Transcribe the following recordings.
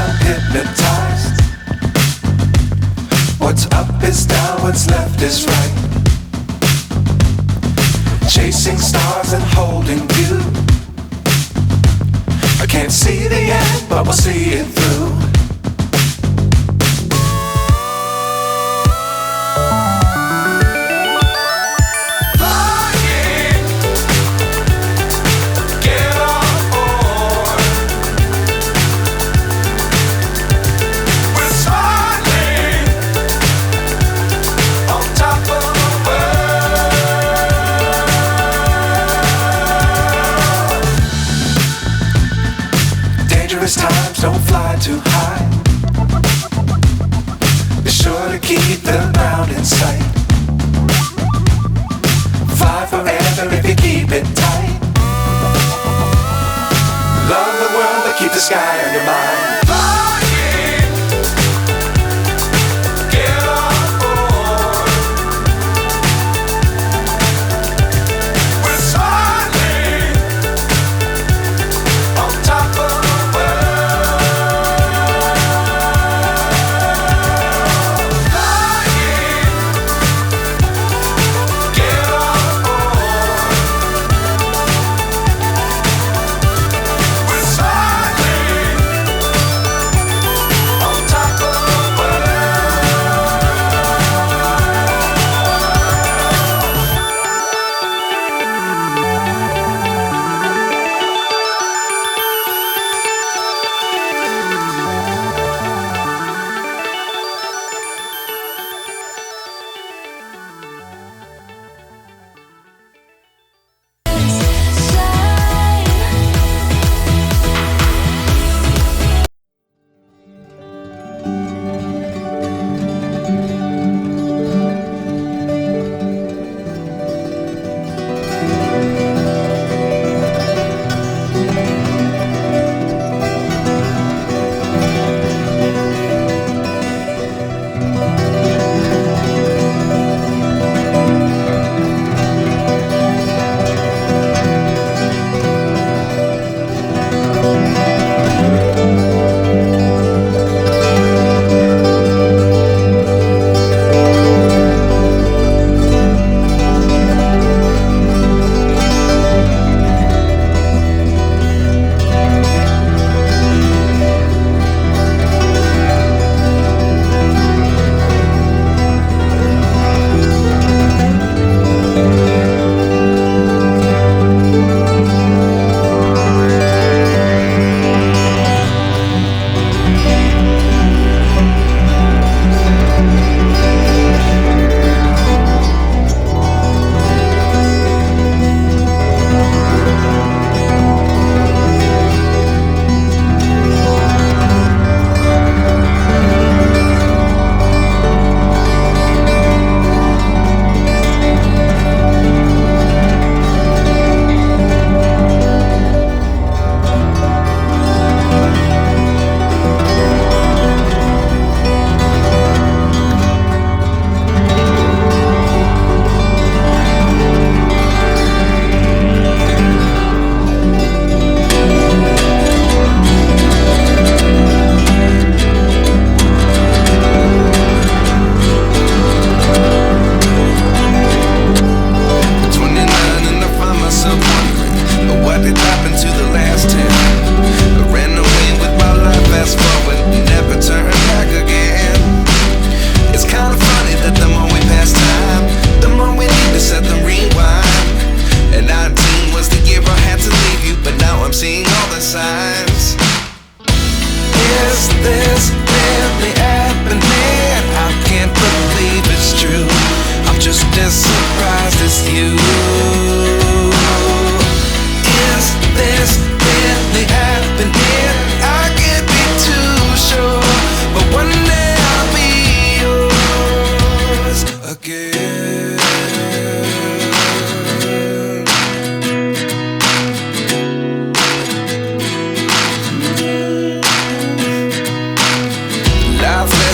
I'm hypnotized. What's up is down, what's left is right. Chasing stars and holding you. I can't see the end, but we'll see it through. Times don't fly too high. Be sure to keep the ground in sight. Fly forever if you keep it tight. Love the world but keep the sky on your mind.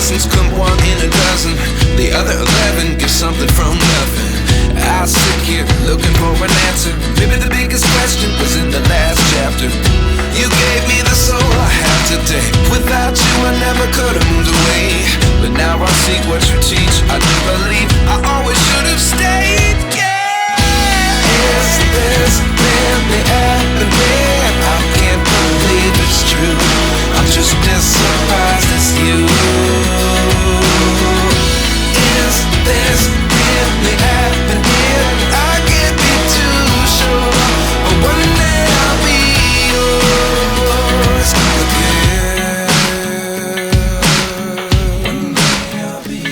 lessons come one in a dozen. The other 11 get something from nothing. I sit here looking for an answer. Maybe the biggest question was in the last chapter. You gave me the soul I have today. Without you never could have moved away, but now I see what you teach. I do believe I always should have stayed. Yeah. Is this really happening? I can't believe it's true. I'm just as surprised as you. Is this really happening? I can't be too sure, but one day I'll be yours again. One day I'll be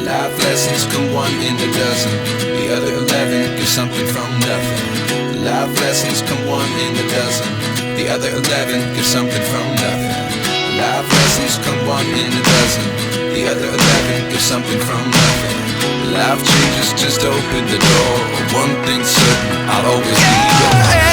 Life lessons come one in a dozen. The other 11 give something from nothing. Life lessons come one in a dozen. The other 11 give something from nothing. Life lessons come one in a dozen. The other 11 give something from nothing. Life changes just open the door. One thing's certain, I'll always be yours.